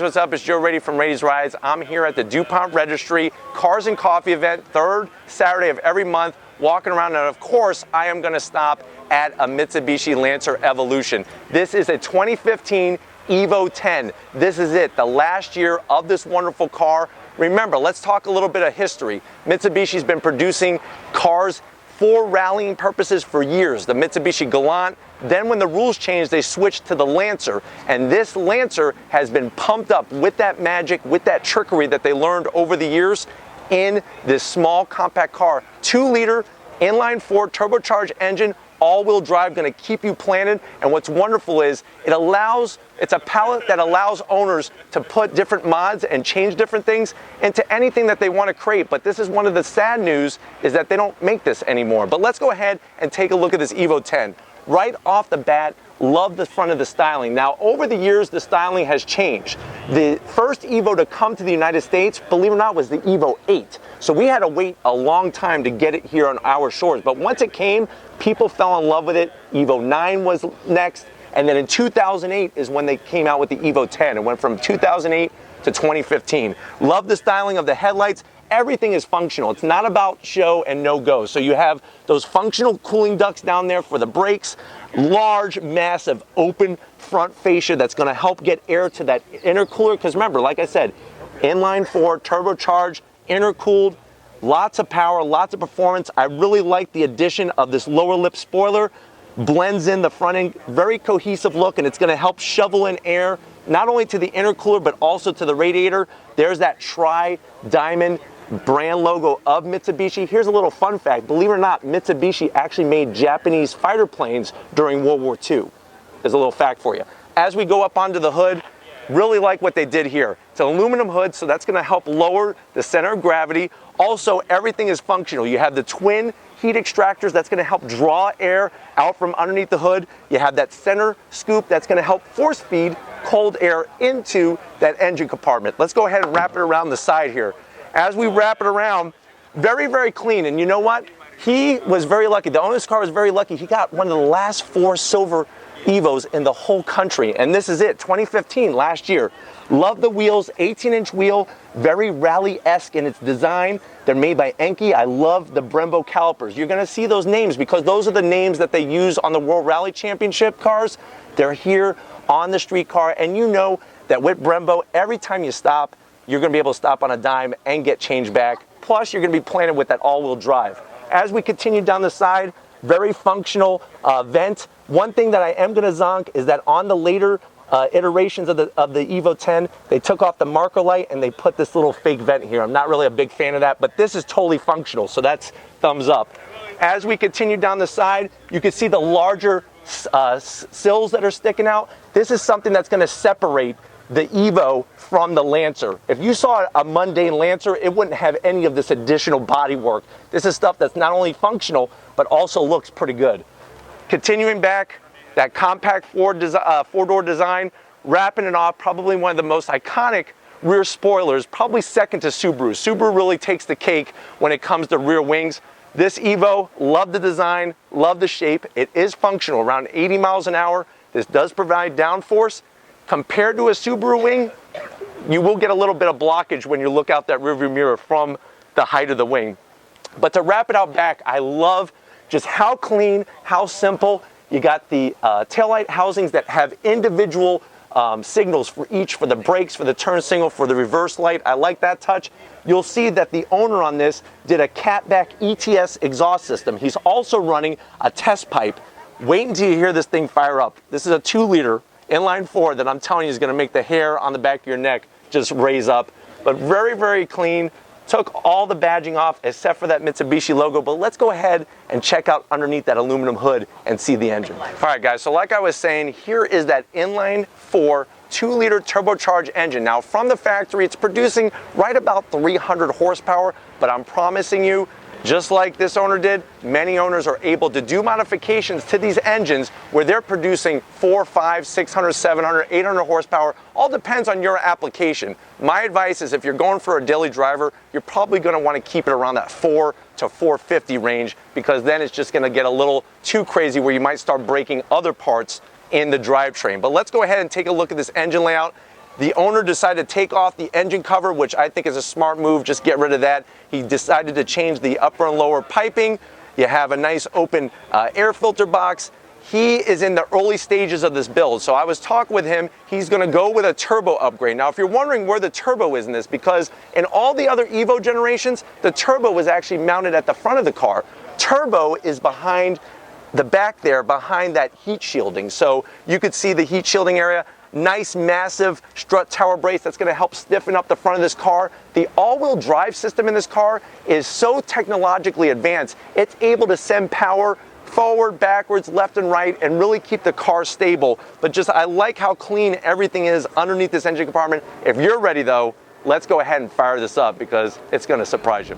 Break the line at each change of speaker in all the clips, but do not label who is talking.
what's up? It's Joe Raiti from Raiti's Rides. I'm here at the DuPont Registry Cars and Coffee event, third Saturday of every month, walking around, and of course, I am gonna stop at a Mitsubishi Lancer Evolution. This is a 2015 EVO 10. This is it, the last year of this wonderful car. Remember, let's talk a little bit of history. Mitsubishi's been producing cars for rallying purposes for years. The Mitsubishi Galant, then when the rules changed, they switched to the Lancer, and this Lancer has been pumped up with that magic, with that trickery that they learned over the years in this small compact car. 2-liter inline-4 turbocharged engine, all-wheel drive, going to keep you planted. And what's wonderful is it's a palette that allows owners to put different mods and change different things into anything that they want to create. But this is one of the sad news, is that they don't make this anymore. But let's go ahead and take a look at this EVO 10. Right off the bat, love the front of the styling. Now, over the years, the styling has changed. The first EVO to come to the United States, believe it or not, was the EVO 8. So we had to wait a long time to get it here on our shores. But once it came, people fell in love with it. EVO 9 was next. And then in 2008 is when they came out with the EVO 10. It went from 2008 to 2015. Love the styling of the headlights. Everything is functional. It's not about show and no go. So you have those functional cooling ducts down there for the brakes, large, massive, open front fascia that's going to help get air to that intercooler. Because remember, like I said, inline-4, turbocharged, intercooled, lots of power, lots of performance. I really like the addition of this lower lip spoiler. Blends in the front end, very cohesive look, and it's going to help shovel in air not only to the intercooler but also to the radiator. There's that tri-diamond brand logo of Mitsubishi. Here's a little fun fact. Believe it or not, Mitsubishi actually made Japanese fighter planes during World War II. There's a little fact for you. As we go up onto the hood, really like what they did here. It's an aluminum hood, so that's going to help lower the center of gravity. Also, everything is functional. You have the twin heat extractors that's going to help draw air out from underneath the hood. You have that center scoop that's going to help force feed cold air into that engine compartment. Let's go ahead and wrap it around the side here. As we wrap it around, very, very clean. And you know what? He was very lucky. The owner's car was very lucky. He got one of the last 4 silver EVOs in the whole country. And this is it, 2015, last year. Love the wheels, 18-inch wheel, very rally-esque in its design. They're made by Enki. I love the Brembo calipers. You're gonna see those names because those are the names that they use on the World Rally Championship cars. They're here on the street car, and you know that with Brembo, every time you stop, you're gonna be able to stop on a dime and get change back. Plus, you're gonna be planted with that all-wheel drive. As we continue down the side, very functional vent. One thing that I am gonna zonk is that on the later iterations of the EVO 10, they took off the marker light and they put this little fake vent here. I'm not really a big fan of that, but this is totally functional, so that's thumbs up. As we continue down the side, you can see the larger sills that are sticking out. This is something that's going to separate the EVO from the Lancer. If you saw a mundane Lancer, it wouldn't have any of this additional body work. This is stuff that's not only functional, but also looks pretty good. Continuing back, that compact four-door design, wrapping it off, probably one of the most iconic rear spoilers, probably second to Subaru. Subaru really takes the cake when it comes to rear wings. This EVO, love the design, love the shape. It is functional, around 80 miles an hour. This does provide downforce. Compared to a Subaru wing, you will get a little bit of blockage when you look out that rearview mirror from the height of the wing. But to wrap it out back, I love just how clean, how simple. You got the taillight housings that have individual signals for each, for the brakes, for the turn signal, for the reverse light. I like that touch. You'll see that the owner on this did a catback ETS exhaust system. He's also running a test pipe. Wait until you hear this thing fire up. This is a 2-liter inline-4 that I'm telling you is going to make the hair on the back of your neck just raise up. But very, very clean. Took all the badging off except for that Mitsubishi logo, but let's go ahead and check out underneath that aluminum hood and see the engine. All right, guys, so like I was saying, here is that inline-4 2-liter turbocharged engine. Now, from the factory, it's producing right about 300 horsepower, but I'm promising you, just like this owner did, many owners are able to do modifications to these engines where they're producing 400, 500, 600, 700, 800 horsepower. All depends on your application. My advice is if you're going for a daily driver, you're probably going to want to keep it around that 4 to 450 range, because then it's just going to get a little too crazy where you might start breaking other parts in the drivetrain. But let's go ahead and take a look at this engine layout. The owner decided to take off the engine cover, which I think is a smart move. Just get rid of that. He decided to change the upper and lower piping. You have a nice open air filter box. He is in the early stages of this build. So I was talking with him. He's going to go with a turbo upgrade. Now, if you're wondering where the turbo is in this, because in all the other Evo generations, the turbo was actually mounted at the front of the car. Turbo is behind the back there, behind that heat shielding. So you could see the heat shielding area. Nice, massive strut tower brace that's going to help stiffen up the front of this car. The all-wheel drive system in this car is so technologically advanced, it's able to send power forward, backwards, left and right, and really keep the car stable. But just, I like how clean everything is underneath this engine compartment. If you're ready though, let's go ahead and fire this up because it's going to surprise you.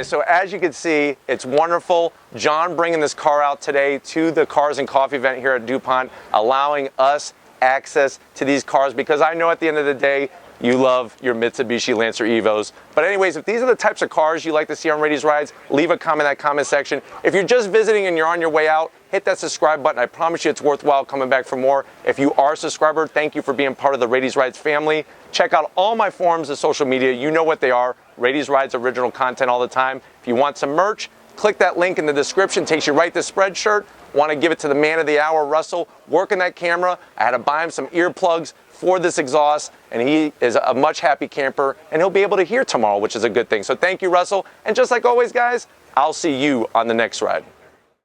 So as you can see, it's wonderful. John bringing this car out today to the Cars and Coffee event here at DuPont, allowing us access to these cars because I know at the end of the day, you love your Mitsubishi Lancer EVOs. But anyways, if these are the types of cars you like to see on Raity's Rides, leave a comment in that comment section. If you're just visiting and you're on your way out, hit that subscribe button. I promise you it's worthwhile coming back for more. If you are a subscriber, thank you for being part of the Raity's Rides family. Check out all my forums of social media. You know what they are. Raity's Rides original content all the time. If you want some merch, click that link in the description. Takes you right to Spreadshirt. Want to give it to the man of the hour, Russell, working that camera. I had to buy him some earplugs for this exhaust, and he is a much happy camper, and he'll be able to hear tomorrow, which is a good thing. So thank you, Russell. And just like always, guys, I'll see you on the next ride.